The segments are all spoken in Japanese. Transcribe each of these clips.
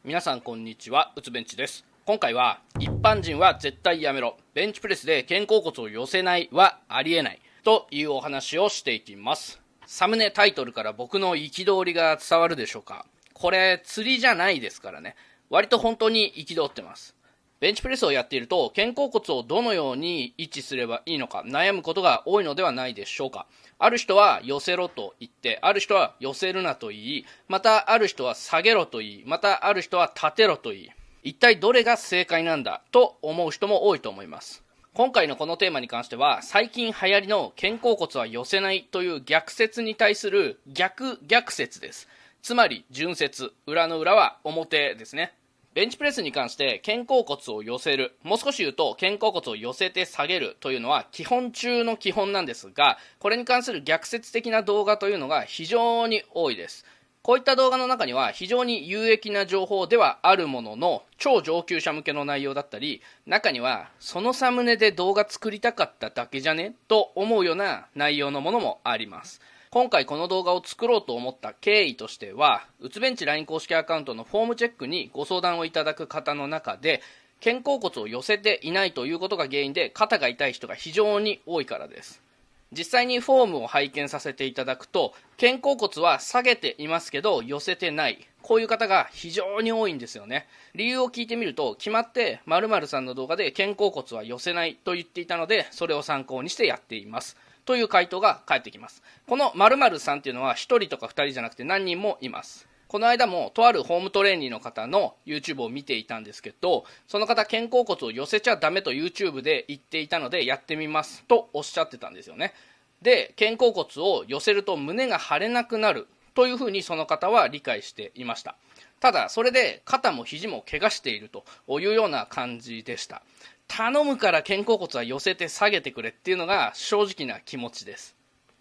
皆さんこんにちは、うつベンチです。今回は一般人は絶対やめろ、ベンチプレスで肩甲骨を寄せないはありえないというお話をしていきます。サムネタイトルから僕の憤りが伝わるでしょうか。これ釣りじゃないですからね。割と本当に憤ってます。ベンチプレスをやっていると肩甲骨をどのように位置すればいいのか悩むことが多いのではないでしょうか。ある人は寄せろと言って、ある人は寄せるなと言い、またある人は下げろと言い、またある人は立てろと言い、一体どれが正解なんだと思う人も多いと思います。今回のこのテーマに関しては、最近流行りの肩甲骨は寄せないという逆説に対する逆説です。つまり順説、裏の裏は表ですね。ベンチプレスに関して肩甲骨を寄せる、もう少し言うと肩甲骨を寄せて下げるというのは基本中の基本なんですが、これに関する逆説的な動画というのが非常に多いです。こういった動画の中には非常に有益な情報ではあるものの、超上級者向けの内容だったり、中にはそのサムネで動画作りたかっただけじゃねと思うような内容のものもあります。今回この動画を作ろうと思った経緯としては、うつベンチ LINE 公式アカウントのフォームチェックにご相談をいただく方の中で、肩甲骨を寄せていないということが原因で肩が痛い人が非常に多いからです。実際にフォームを拝見させていただくと、肩甲骨は下げていますけど寄せてない、こういう方が非常に多いんですよね。理由を聞いてみると、決まって〇〇さんの動画で肩甲骨は寄せないと言っていたので、それを参考にしてやっていますという回答が返ってきます。この〇〇さんっていうのは1人とか2人じゃなくて何人もいます。この間もとあるホームトレーニーの方の YouTube を見ていたんですけど、その方肩甲骨を寄せちゃダメと YouTube で言っていたのでやってみますとおっしゃってたんですよね。で、肩甲骨を寄せると胸が張れなくなるというふうにその方は理解していました。ただそれで肩も肘も怪我しているというような感じでした。頼むから肩甲骨は寄せて下げてくれっていうのが正直な気持ちです。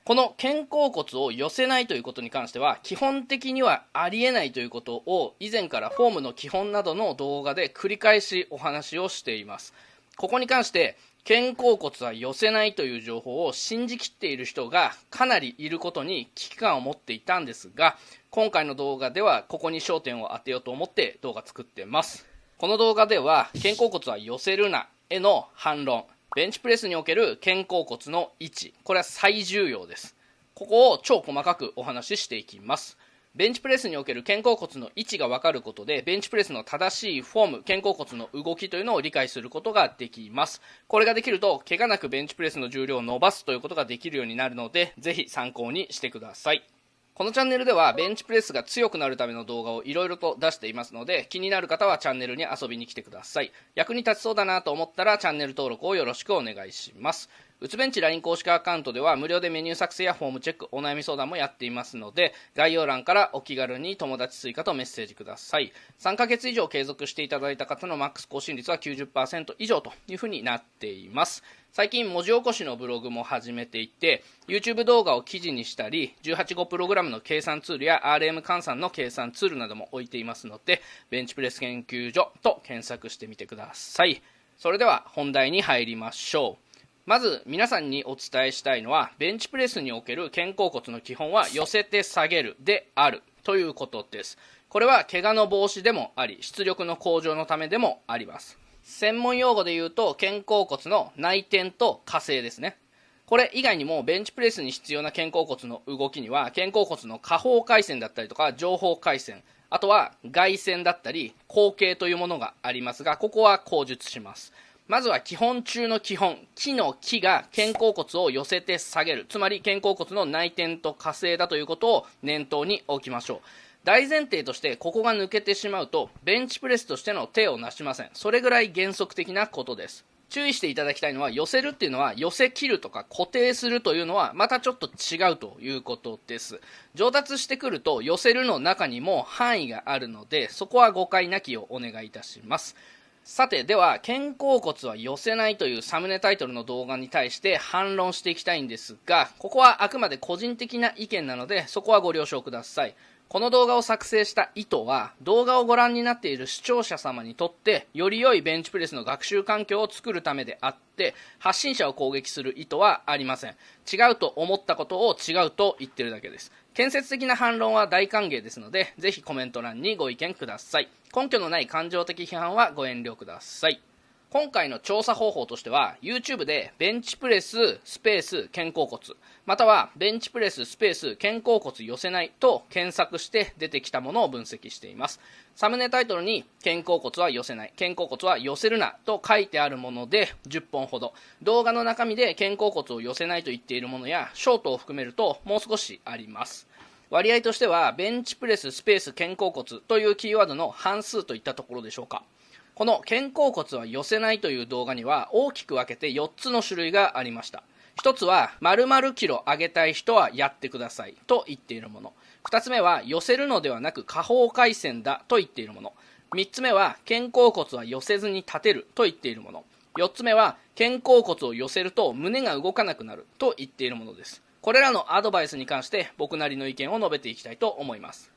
この肩甲骨を寄せないということに関しては基本的にはありえないということを以前からフォームの基本などの動画で繰り返しお話をしています。ここに関して肩甲骨は寄せないという情報を信じきっている人がかなりいることに危機感を持っていたんですが、今回の動画ではここに焦点を当てようと思って動画作ってます。この動画では肩甲骨は寄せるなへの反論、ベンチプレスにおける肩甲骨の位置、これは最重要です。ここを超細かくお話ししていきます。ベンチプレスにおける肩甲骨の位置が分かることで、ベンチプレスの正しいフォーム、肩甲骨の動きというのを理解することができます。これができると、怪我なくベンチプレスの重量を伸ばすということができるようになるので、ぜひ参考にしてください。このチャンネルではベンチプレスが強くなるための動画をいろいろと出していますので、気になる方はチャンネルに遊びに来てください。役に立ちそうだなと思ったらチャンネル登録をよろしくお願いします。うつベンチ LINE 公式アカウントでは無料でメニュー作成やフォームチェック、お悩み相談もやっていますので、概要欄からお気軽に友達追加とメッセージください。3ヶ月以上継続していただいた方のマックス更新率は 90% 以上というふうになっています。最近文字起こしのブログも始めていて、 YouTube 動画を記事にしたり、18号プログラムの計算ツールや RM 換算の計算ツールなども置いていますので、ベンチプレス研究所と検索してみてください。それでは本題に入りましょう。まず皆さんにお伝えしたいのは、ベンチプレスにおける肩甲骨の基本は寄せて下げるであるということです。これは怪我の防止でもあり、出力の向上のためでもあります。専門用語で言うと肩甲骨の内転と下正ですね。これ以外にもベンチプレスに必要な肩甲骨の動きには、肩甲骨の下方回線だったりとか上方回線、あとは外旋だったり後傾というものがありますが、ここは口述します。まずは基本中の基本、木の木が肩甲骨を寄せて下げる、つまり肩甲骨の内転と下正だということを念頭に置きましょう。大前提としてここが抜けてしまうとベンチプレスとしての手をなしません。それぐらい原則的なことです。注意していただきたいのは、寄せるっていうのは寄せ切るとか固定するというのはまたちょっと違うということです。上達してくると寄せるの中にも範囲があるので、そこは誤解なきをお願いいたします。さて、では肩甲骨は寄せないというサムネタイトルの動画に対して反論していきたいんですが、ここはあくまで個人的な意見なので、そこはご了承ください。この動画を作成した意図は、動画をご覧になっている視聴者様にとってより良いベンチプレスの学習環境を作るためであって、発信者を攻撃する意図はありません。違うと思ったことを違うと言ってるだけです。建設的な反論は大歓迎ですので、ぜひコメント欄にご意見ください。根拠のない感情的批判はご遠慮ください。今回の調査方法としては、YouTube でベンチプレススペース肩甲骨、またはベンチプレススペース肩甲骨寄せないと検索して出てきたものを分析しています。サムネタイトルに肩甲骨は寄せない、肩甲骨は寄せるなと書いてあるもので10本ほど、動画の中身で肩甲骨を寄せないと言っているものやショートを含めるともう少しあります。割合としてはベンチプレススペース肩甲骨というキーワードの半数といったところでしょうか。この肩甲骨は寄せないという動画には大きく分けて4つの種類がありました。1つは〇〇キロ上げたい人はやってくださいと言っているもの。2つ目は寄せるのではなく下方回線だと言っているもの。3つ目は肩甲骨は寄せずに立てると言っているもの。4つ目は肩甲骨を寄せると胸が動かなくなると言っているものです。これらのアドバイスに関して僕なりの意見を述べていきたいと思います。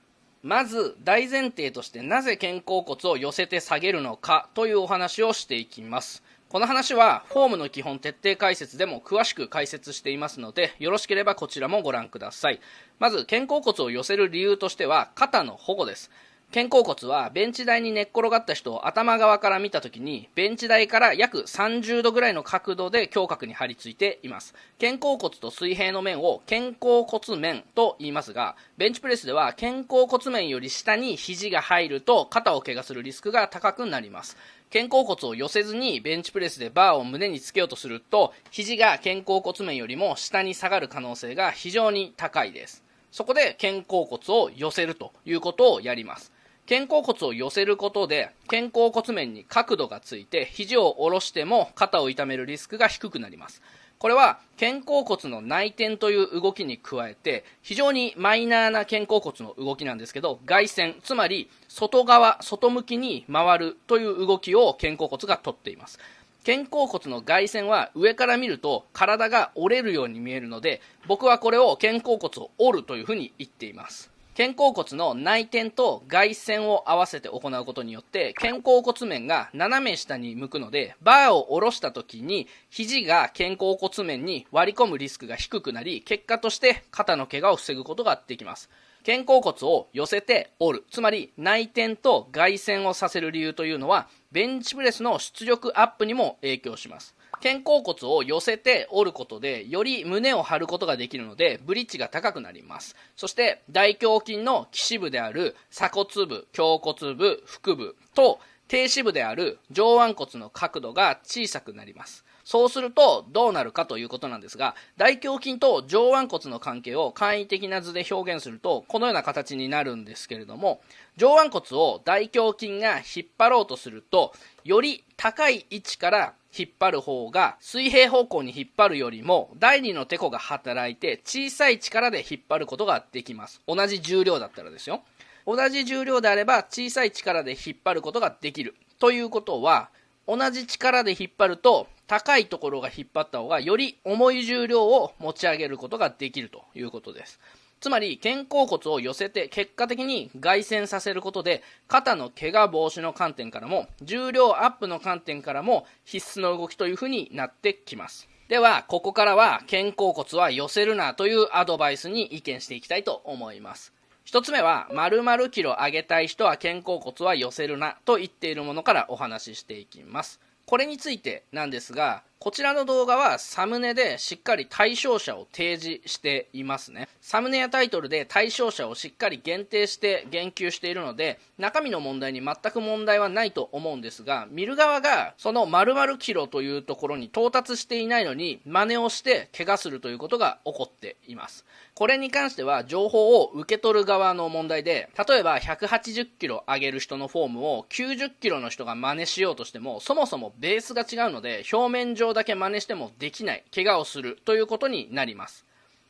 まず大前提としてなぜ肩甲骨を寄せて下げるのかというお話をしていきます。この話はフォームの基本徹底解説でも詳しく解説していますので、よろしければこちらもご覧ください。まず肩甲骨を寄せる理由としては肩の保護です。肩甲骨はベンチ台に寝っ転がった人を頭側から見たときにベンチ台から約30度ぐらいの角度で胸郭に張り付いています。肩甲骨と水平の面を肩甲骨面と言いますが、ベンチプレスでは肩甲骨面より下に肘が入ると肩を怪我するリスクが高くなります。肩甲骨を寄せずにベンチプレスでバーを胸につけようとすると肘が肩甲骨面よりも下に下がる可能性が非常に高いです。そこで肩甲骨を寄せるということをやります。肩甲骨を寄せることで肩甲骨面に角度がついて肘を下ろしても肩を痛めるリスクが低くなります。これは肩甲骨の内転という動きに加えて非常にマイナーな肩甲骨の動きなんですけど、外旋、つまり外向きに回るという動きを肩甲骨がとっています。肩甲骨の外旋は上から見ると体が折れるように見えるので、僕はこれを肩甲骨を折るというふうに言っています。肩甲骨の内転と外旋を合わせて行うことによって肩甲骨面が斜め下に向くので、バーを下ろした時に肘が肩甲骨面に割り込むリスクが低くなり、結果として肩の怪我を防ぐことができます。肩甲骨を寄せて折る、つまり内転と外旋をさせる理由というのはベンチプレスの出力アップにも影響します。肩甲骨を寄せて折ることでより胸を張ることができるのでブリッジが高くなります。そして大胸筋の基支部である鎖骨部、胸骨部、腹部と低支部である上腕骨の角度が小さくなります。そうするとどうなるかということなんですが、大胸筋と上腕骨の関係を簡易的な図で表現するとこのような形になるんですけれども、上腕骨を大胸筋が引っ張ろうとするとより高い位置から引っ張る方が水平方向に引っ張るよりも第二のテコが働いて小さい力で引っ張ることができます。同じ重量だったらですよ。同じ重量であれば小さい力で引っ張ることができるということは、同じ力で引っ張ると高いところが引っ張った方がより重い重量を持ち上げることができるということです。つまり肩甲骨を寄せて結果的に外旋させることで肩の怪我防止の観点からも重量アップの観点からも必須の動きというふうになってきます。ではここからは肩甲骨は寄せるなというアドバイスに意見していきたいと思います。一つ目は〇〇キロ上げたい人は肩甲骨は寄せるなと言っているものからお話ししていきます。これについてなんですが、こちらの動画はサムネでしっかり対象者を提示していますね。サムネやタイトルで対象者をしっかり限定して言及しているので、中身の問題に全く問題はないと思うんですが、見る側がその〇〇キロというところに到達していないのに真似をして怪我するということが起こっています。これに関しては情報を受け取る側の問題で、例えば180キロ上げる人のフォームを90キロの人が真似しようとしても、そもそもベースが違うので表面上だけ真似してもできない、怪我をするということになります。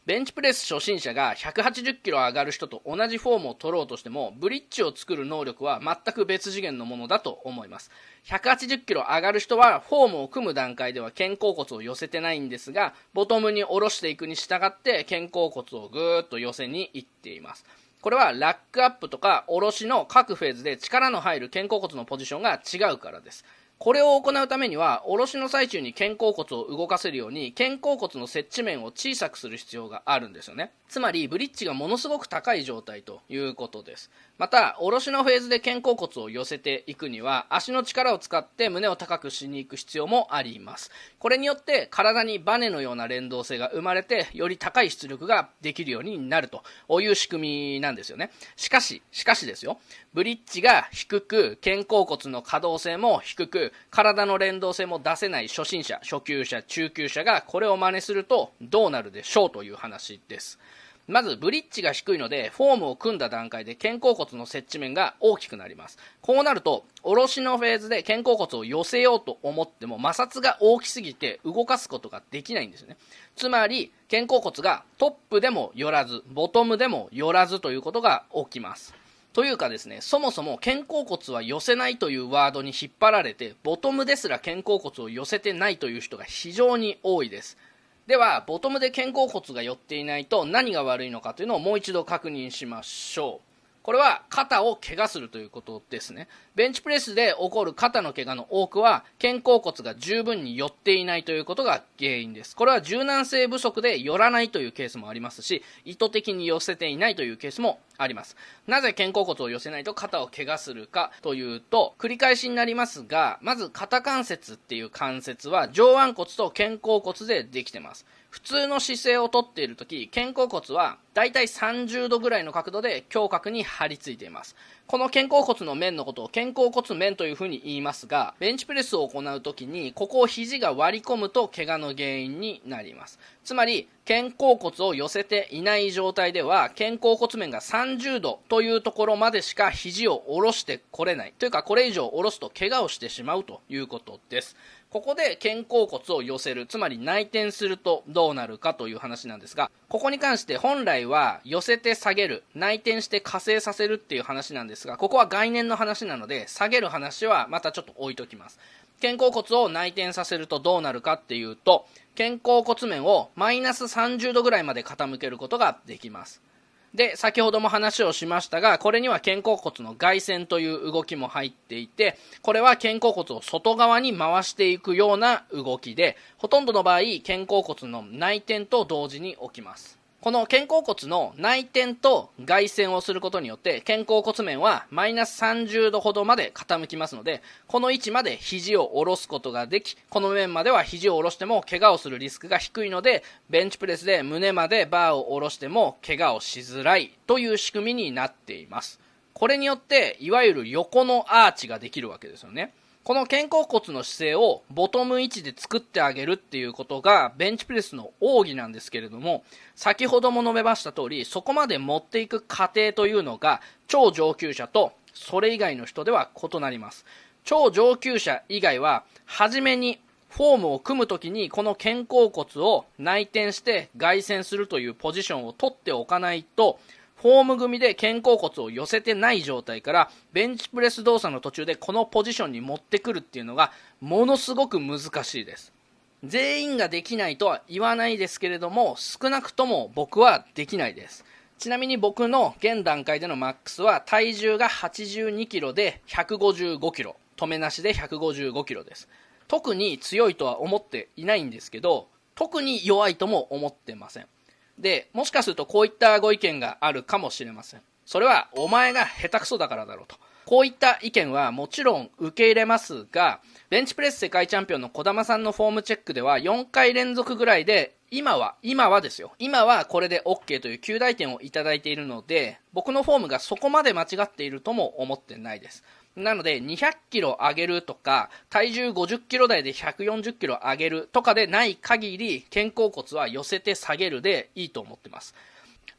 ベンチプレス初心者が180キロ上がる人と同じフォームを取ろうとしてもブリッジを作る能力は全く別次元のものだと思います。180キロ上がる人はフォームを組む段階では肩甲骨を寄せてないんですが、ボトムに下ろしていくに従って肩甲骨をぐーっと寄せにいっています。これはラックアップとか下ろしの各フェーズで力の入る肩甲骨のポジションが違うからです。これを行うためには、下ろしの最中に肩甲骨を動かせるように、肩甲骨の接地面を小さくする必要があるんですよね。つまり、ブリッジがものすごく高い状態ということです。また、下ろしのフェーズで肩甲骨を寄せていくには、足の力を使って胸を高くしに行く必要もあります。これによって、体にバネのような連動性が生まれて、より高い出力ができるようになるという仕組みなんですよね。しかしですよ、ブリッジが低く、肩甲骨の可動性も低く、体の連動性も出せない初心者、初級者、中級者がこれを真似するとどうなるでしょうという話です。まずブリッジが低いので、フォームを組んだ段階で肩甲骨の接地面が大きくなります。こうなると、下ろしのフェーズで肩甲骨を寄せようと思っても摩擦が大きすぎて動かすことができないんですね。つまり、肩甲骨がトップでも寄らず、ボトムでも寄らずということが起きます。というかですね、そもそも肩甲骨は寄せないというワードに引っ張られて、ボトムですら肩甲骨を寄せてないという人が非常に多いです。では、ボトムで肩甲骨が寄っていないと何が悪いのかというのをもう一度確認しましょう。これは肩を怪我するということですね。ベンチプレスで起こる肩の怪我の多くは肩甲骨が十分に寄っていないということが原因です。これは柔軟性不足で寄らないというケースもありますし、意図的に寄せていないというケースもあります。なぜ肩甲骨を寄せないと肩を怪我するかというと、繰り返しになりますが、まず肩関節っていう関節は上腕骨と肩甲骨でできています。普通の姿勢をとっているとき、肩甲骨はだいたい30度ぐらいの角度で胸郭に張り付いています。この肩甲骨の面のことを肩甲骨面というふうに言いますが、ベンチプレスを行うときにここを肘が割り込むと怪我の原因になります。つまり肩甲骨を寄せていない状態では肩甲骨面が30度というところまでしか肘を下ろしてこれないというか、これ以上下ろすと怪我をしてしまうということです。ここで肩甲骨を寄せる、つまり内転するとどうなるかという話なんですが、ここに関して本来は寄せて下げる、内転して加勢させるっていう話なんですが、ここは概念の話なので下げる話はまたちょっと置いときます。肩甲骨を内転させるとどうなるかっていうと、肩甲骨面をマイナス30度ぐらいまで傾けることができます。で、先ほども話をしましたが、これには肩甲骨の外旋という動きも入っていて、これは肩甲骨を外側に回していくような動きで、ほとんどの場合、肩甲骨の内転と同時に起きます。この肩甲骨の内転と外旋をすることによって肩甲骨面はマイナス30度ほどまで傾きますので、この位置まで肘を下ろすことができ、この面までは肘を下ろしても怪我をするリスクが低いので、ベンチプレスで胸までバーを下ろしても怪我をしづらいという仕組みになっています。これによっていわゆる横のアーチができるわけですよね。この肩甲骨の姿勢をボトム位置で作ってあげるっていうことがベンチプレスの奥義なんですけれども、先ほども述べました通り、そこまで持っていく過程というのが超上級者とそれ以外の人では異なります。超上級者以外は初めにフォームを組むときにこの肩甲骨を内転して外旋するというポジションを取っておかないと、フォーム組で肩甲骨を寄せてない状態からベンチプレス動作の途中でこのポジションに持ってくるっていうのがものすごく難しいです。全員ができないとは言わないですけれども、少なくとも僕はできないです。ちなみに僕の現段階でのマックスは体重が82キロで155キロ、止めなしで155キロです。特に強いとは思っていないんですけど、特に弱いとも思ってません。で、もしかするとこういったご意見があるかもしれません。それはお前が下手くそだからだろうと。こういった意見はもちろん受け入れますが、ベンチプレス世界チャンピオンの児玉さんのフォームチェックでは4回連続ぐらいで、今はですよ。今はこれで OK という及第点をいただいているので、僕のフォームがそこまで間違っているとも思ってないです。なので200キロ上げるとか体重50キロ台で140キロ上げるとかでない限り肩甲骨は寄せて下げるでいいと思ってます。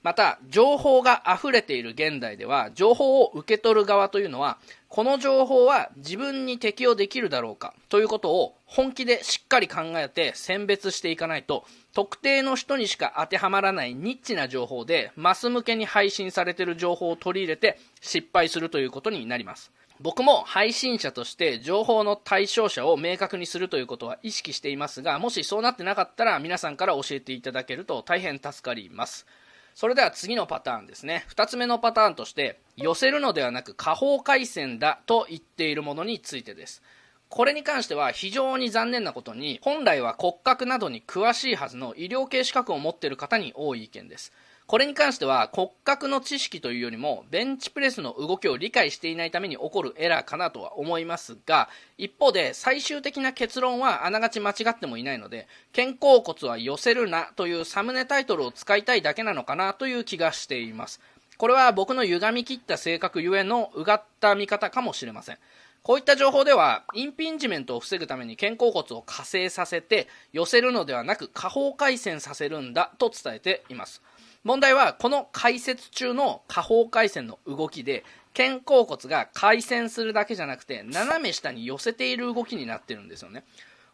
また情報が溢れている現代では情報を受け取る側というのはこの情報は自分に適用できるだろうかということを本気でしっかり考えて選別していかないと特定の人にしか当てはまらないニッチな情報でマス向けに配信されている情報を取り入れて失敗するということになります。僕も配信者として情報の対象者を明確にするということは意識していますが、もしそうなってなかったら皆さんから教えていただけると大変助かります。それでは次のパターンですね。2つ目のパターンとして寄せるのではなく下方回線だと言っているものについてです。これに関しては非常に残念なことに、本来は骨格などに詳しいはずの医療系資格を持っている方に多い意見です。これに関しては骨格の知識というよりもベンチプレスの動きを理解していないために起こるエラーかなとは思いますが、一方で最終的な結論はあながち間違ってもいないので、肩甲骨は寄せるなというサムネタイトルを使いたいだけなのかなという気がしています。これは僕の歪み切った性格ゆえのうがった見方かもしれません。こういった情報ではインピンジメントを防ぐために肩甲骨を下正させて寄せるのではなく下方回旋させるんだと伝えています。問題はこの解説中の下方回旋の動きで肩甲骨が回旋するだけじゃなくて斜め下に寄せている動きになってるんですよね。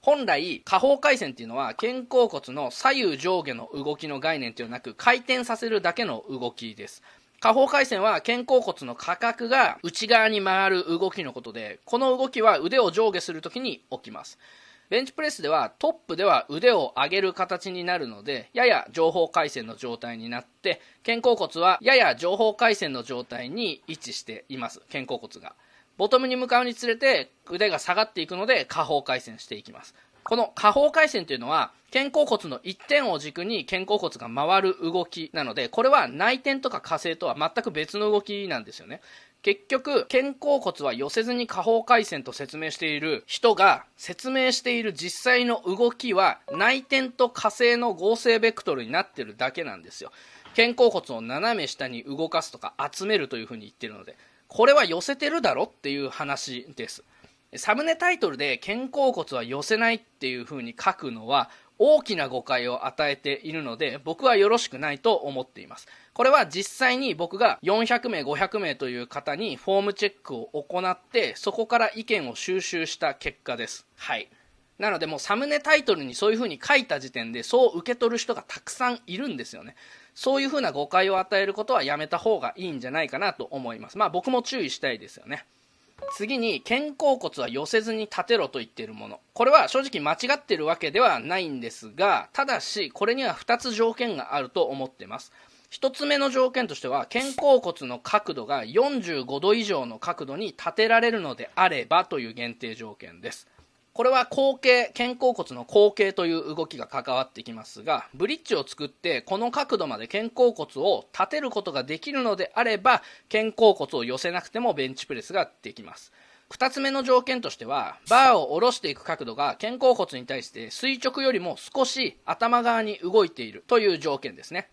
本来下方回旋っていうのは肩甲骨の左右上下の動きの概念ではなく回転させるだけの動きです。下方回旋は肩甲骨の下角が内側に回る動きのことで、この動きは腕を上下するときに起きます。ベンチプレスではトップでは腕を上げる形になるので、やや上方回旋の状態になって、肩甲骨はやや上方回旋の状態に位置しています。肩甲骨がボトムに向かうにつれて腕が下がっていくので下方回旋していきます。この下方回旋というのは肩甲骨の一点を軸に肩甲骨が回る動きなので、これは内転とか下正とは全く別の動きなんですよね。結局肩甲骨は寄せずに下方回旋と説明している人が説明している実際の動きは内転と下正の合成ベクトルになってるだけなんですよ。肩甲骨を斜め下に動かすとか集めるというふうに言ってるので、これは寄せてるだろっていう話です。サムネタイトルで肩甲骨は寄せないっていう風に書くのは大きな誤解を与えているので、僕はよろしくないと思っています。これは実際に僕が400名500名という方にフォームチェックを行って、そこから意見を収集した結果です。はい。なのでもうサムネタイトルにそういう風に書いた時点でそう受け取る人がたくさんいるんですよね。そういう風な誤解を与えることはやめた方がいいんじゃないかなと思います。僕も注意したいですよね。次に肩甲骨は寄せずに立てろと言っているもの、これは正直間違っているわけではないんですが、ただしこれには2つ条件があると思っています。1つ目の条件としては肩甲骨の角度が45度以上の角度に立てられるのであればという限定条件です。これは後傾、肩甲骨の後傾という動きが関わってきますが、ブリッジを作ってこの角度まで肩甲骨を立てることができるのであれば、肩甲骨を寄せなくてもベンチプレスができます。2つ目の条件としては、バーを下ろしていく角度が肩甲骨に対して垂直よりも少し頭側に動いているという条件ですね。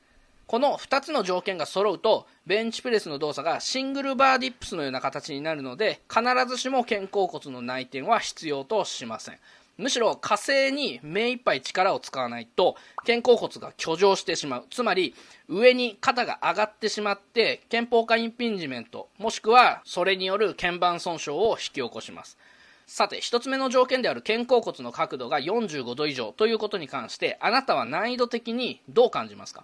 この2つの条件が揃うとベンチプレスの動作がシングルバーディップスのような形になるので、必ずしも肩甲骨の内転は必要としません。むしろ下正に目いっぱい力を使わないと肩甲骨が挙上してしまう、つまり上に肩が上がってしまって肩峰下インピンジメント、もしくはそれによる腱板損傷を引き起こします。さて1つ目の条件である肩甲骨の角度が45度以上ということに関して、あなたは難易度的にどう感じますか？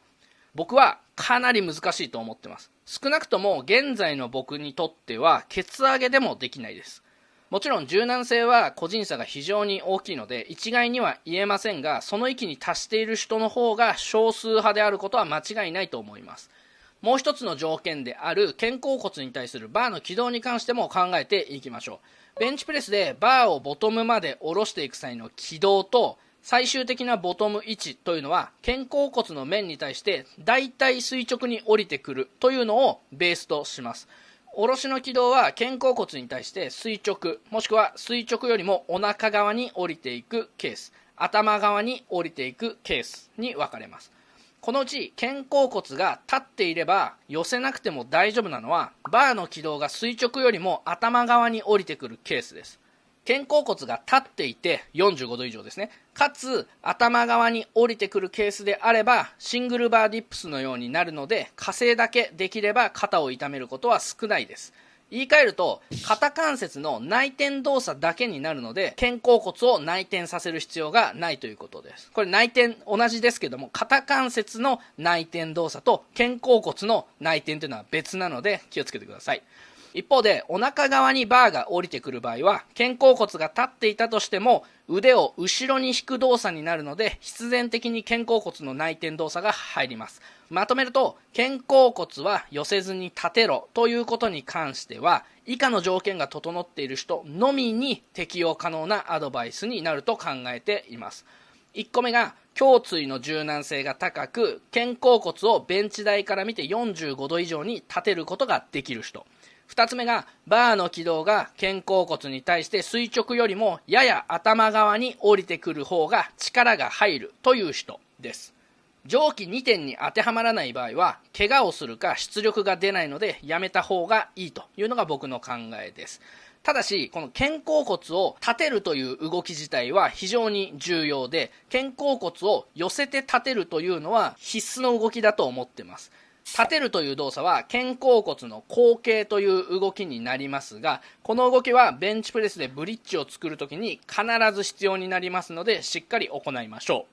僕はかなり難しいと思ってます。少なくとも現在の僕にとってはケツ上げでもできないです。もちろん柔軟性は個人差が非常に大きいので一概には言えませんが、その域に達している人の方が少数派であることは間違いないと思います。もう一つの条件である肩甲骨に対するバーの軌道に関しても考えていきましょう。ベンチプレスでバーをボトムまで下ろしていく際の軌道と最終的なボトム位置というのは肩甲骨の面に対してだいたい垂直に降りてくるというのをベースとします。下ろしの軌道は肩甲骨に対して垂直、もしくは垂直よりもお腹側に降りていくケース、頭側に降りていくケースに分かれます。このうち肩甲骨が立っていれば寄せなくても大丈夫なのは、バーの軌道が垂直よりも頭側に降りてくるケースです。肩甲骨が立っていて45度以上ですね、かつ頭側に降りてくるケースであればシングルバーディップスのようになるので、下正だけできれば肩を痛めることは少ないです。言い換えると肩関節の内転動作だけになるので、肩甲骨を内転させる必要がないということです。これ内転同じですけども、肩関節の内転動作と肩甲骨の内転というのは別なので気をつけてください。一方でお腹側にバーが降りてくる場合は、肩甲骨が立っていたとしても腕を後ろに引く動作になるので、必然的に肩甲骨の内転動作が入ります。まとめると、肩甲骨は寄せずに立てろということに関しては以下の条件が整っている人のみに適用可能なアドバイスになると考えています。1個目が胸椎の柔軟性が高く、肩甲骨をベンチ台から見て45度以上に立てることができる人。2つ目がバーの軌道が肩甲骨に対して垂直よりもやや頭側に降りてくる方が力が入るという人です。上記2点に当てはまらない場合は怪我をするか出力が出ないのでやめた方がいいというのが僕の考えです。ただしこの肩甲骨を立てるという動き自体は非常に重要で、肩甲骨を寄せて立てるというのは必須の動きだと思っています。立てるという動作は肩甲骨の後傾という動きになりますが、この動きはベンチプレスでブリッジを作るときに必ず必要になりますのでしっかり行いましょ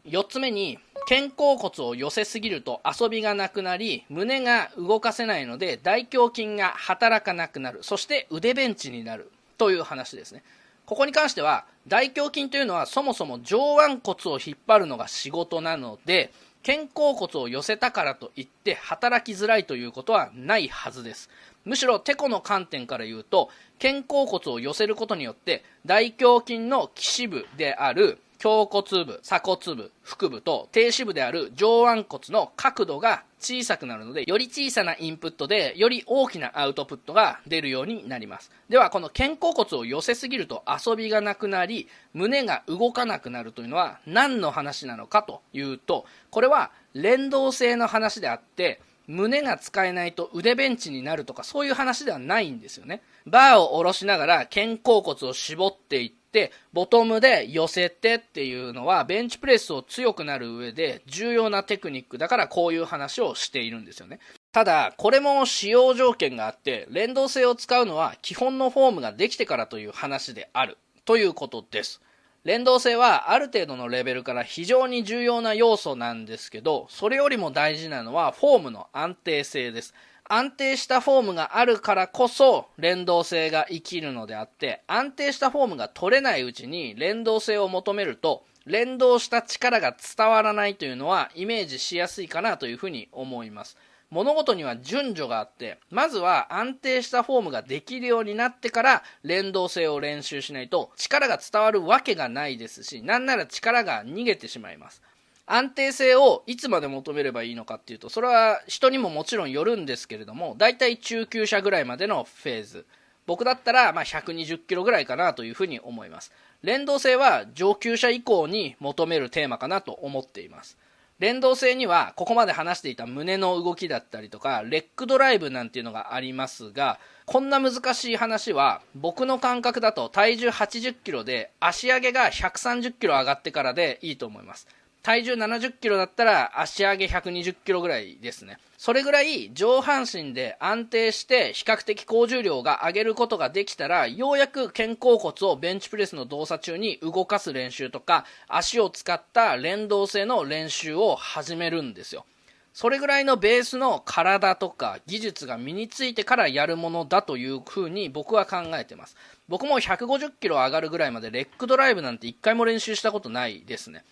う。4つ目に肩甲骨を寄せすぎると遊びがなくなり胸が動かせないので大胸筋が働かなくなる、そして腕ベンチになるという話ですね。ここに関しては大胸筋というのはそもそも上腕骨を引っ張るのが仕事なので、肩甲骨を寄せたからといって働きづらいということはないはずです。むしろテコの観点から言うと肩甲骨を寄せることによって大胸筋の基支部である胸骨部、鎖骨部、腹部と低支部である上腕骨の角度が小さくなるので、より小さなインプットでより大きなアウトプットが出るようになります。ではこの肩甲骨を寄せすぎると遊びがなくなり胸が動かなくなるというのは何の話なのかというと、これは連動性の話であって胸が使えないと腕ベンチになるとかそういう話ではないんですよね。バーを下ろしながら肩甲骨を絞っていってボトムで寄せてっていうのはベンチプレスを強くなる上で重要なテクニックだからこういう話をしているんですよね。ただこれも使用条件があって連動性を使うのは基本のフォームができてからという話であるということです。連動性はある程度のレベルから非常に重要な要素なんですけど、それよりも大事なのはフォームの安定性です。安定したフォームがあるからこそ連動性が生きるのであって、安定したフォームが取れないうちに連動性を求めると連動した力が伝わらないというのはイメージしやすいかなというふうに思います。物事には順序があって、まずは安定したフォームができるようになってから連動性を練習しないと力が伝わるわけがないですし、なんなら力が逃げてしまいます。安定性をいつまで求めればいいのかっていうと、それは人にももちろんよるんですけれども、だいたい中級者ぐらいまでのフェーズ、僕だったら120キロぐらいかなというふうに思います。連動性は上級者以降に求めるテーマかなと思っています。連動性にはここまで話していた胸の動きだったりとかレッグドライブなんていうのがありますが、こんな難しい話は僕の感覚だと体重80キロで足上げが130キロ上がってからでいいと思います。体重70キロだったら足上げ120キロぐらいですね。それぐらい上半身で安定して比較的高重量が上げることができたら、ようやく肩甲骨をベンチプレスの動作中に動かす練習とか足を使った連動性の練習を始めるんですよ。それぐらいのベースの体とか技術が身についてからやるものだというふうに僕は考えてます。僕も150キロ上がるぐらいまでレッグドライブなんて一回も練習したことないですね。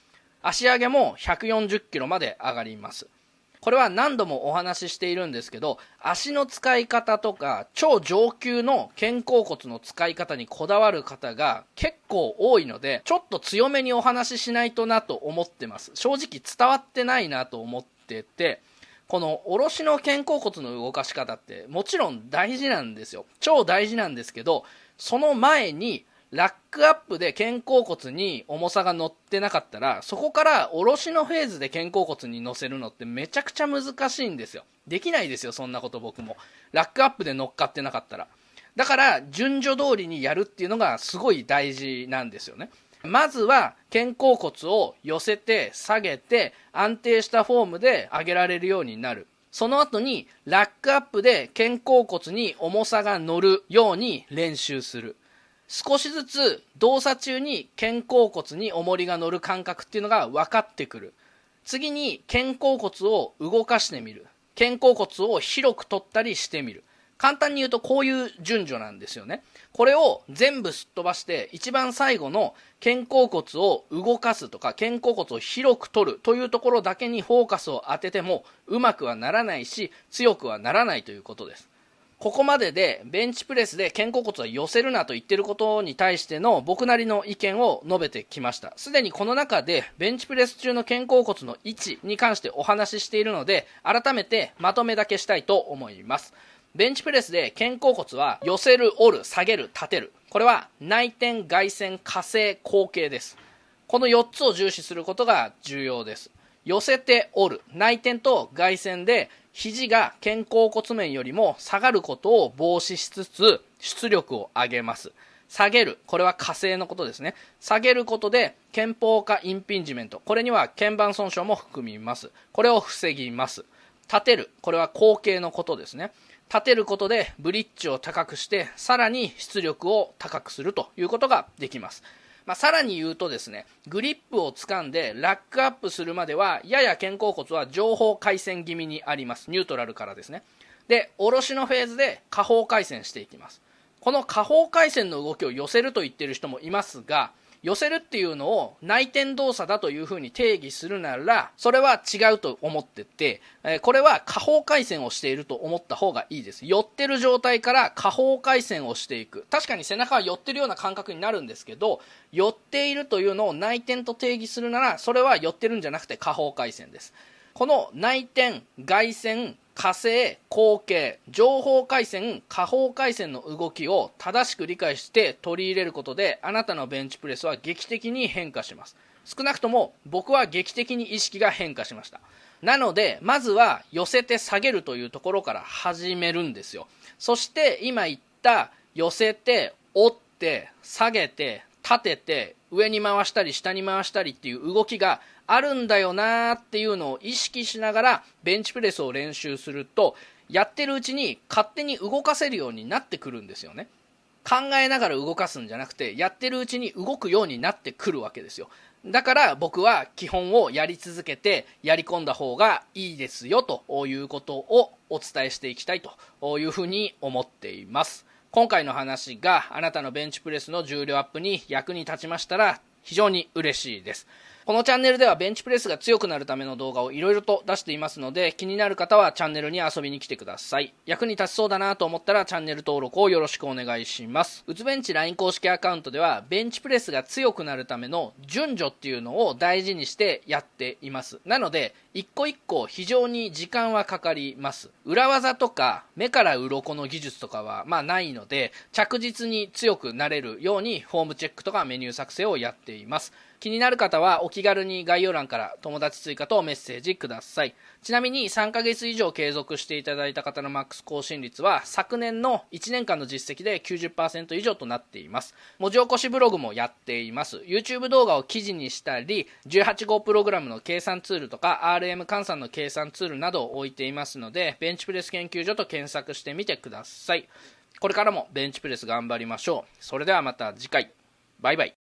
足上げも140キロまで上がります。これは何度もお話ししているんですけど、足の使い方とか超上級の肩甲骨の使い方にこだわる方が結構多いので、ちょっと強めにお話ししないとなと思ってます。正直伝わってないなと思ってて、この下ろしの肩甲骨の動かし方ってもちろん大事なんですよ。超大事なんですけど、その前にラックアップで肩甲骨に重さが乗ってなかったら、そこから下ろしのフェーズで肩甲骨に乗せるのってめちゃくちゃ難しいんですよ。できないですよ、そんなこと僕も。ラックアップで乗っかってなかったら。だから順序通りにやるっていうのがすごい大事なんですよね。まずは肩甲骨を寄せて下げて安定したフォームで上げられるようになる。その後にラックアップで肩甲骨に重さが乗るように練習する。少しずつ動作中に肩甲骨に重りが乗る感覚っていうのが分かってくる。次に肩甲骨を動かしてみる。肩甲骨を広く取ったりしてみる。簡単に言うとこういう順序なんですよね。これを全部すっ飛ばして一番最後の肩甲骨を動かすとか肩甲骨を広く取るというところだけにフォーカスを当ててもうまくはならないし強くはならないということです。ここまででベンチプレスで肩甲骨は寄せるなと言ってることに対しての僕なりの意見を述べてきました。すでにこの中でベンチプレス中の肩甲骨の位置に関してお話ししているので、改めてまとめだけしたいと思います。ベンチプレスで肩甲骨は寄せる、折る、下げる、立てる。これは内転、外旋、下正、後傾です。この4つを重視することが重要です。寄せて折る、内転と外旋で肘が肩甲骨面よりも下がることを防止しつつ出力を上げます。下げる、これは下正のことですね。下げることで肩峰下インピンジメント、これには腱板損傷も含みます。これを防ぎます。立てる、これは後傾のことですね。立てることでブリッジを高くしてさらに出力を高くするということができます。さらに言うとですね、グリップを掴んでラックアップするまではやや肩甲骨は上方回旋気味にあります。ニュートラルからですね。で、下ろしのフェーズで下方回旋していきます。この下方回旋の動きを寄せると言っている人もいますが、寄せるっていうのを内転動作だというふうに定義するなら、それは違うと思ってて、これは下方回旋をしていると思った方がいいです。寄ってる状態から下方回旋をしていく。確かに背中は寄ってるような感覚になるんですけど、寄っているというのを内転と定義するなら、それは寄ってるんじゃなくて下方回旋です。この内転、外旋、下正、後傾、上方回旋、下方回旋の動きを正しく理解して取り入れることで、あなたのベンチプレスは劇的に変化します。少なくとも僕は劇的に意識が変化しました。なのでまずは寄せて下げるというところから始めるんですよ。そして今言った寄せて折って下げて立てて上に回したり下に回したりっていう動きがあるんだよなーっていうのを意識しながらベンチプレスを練習すると、やってるうちに勝手に動かせるようになってくるんですよね。考えながら動かすんじゃなくて、やってるうちに動くようになってくるわけですよ。だから僕は基本をやり続けてやり込んだ方がいいですよということをお伝えしていきたいというふうに思っています。今回の話があなたのベンチプレスの重量アップに役に立ちましたら非常に嬉しいです。このチャンネルではベンチプレスが強くなるための動画をいろいろと出していますので、気になる方はチャンネルに遊びに来てください。役に立ちそうだなと思ったらチャンネル登録をよろしくお願いします。うつベンチ LINE 公式アカウントではベンチプレスが強くなるための順序っていうのを大事にしてやっています。なので一個一個非常に時間はかかります。裏技とか目から鱗の技術とかはないので、着実に強くなれるようにフォームチェックとかメニュー作成をやっています。気になる方はお気軽に概要欄から友達追加とメッセージください。ちなみに3ヶ月以上継続していただいた方のマックス更新率は昨年の1年間の実績で 90% 以上となっています。文字起こしブログもやっています。YouTube 動画を記事にしたり、18号プログラムの計算ツールとか RM 換算の計算ツールなどを置いていますので、ベンチプレス研究所と検索してみてください。これからもベンチプレス頑張りましょう。それではまた次回。バイバイ。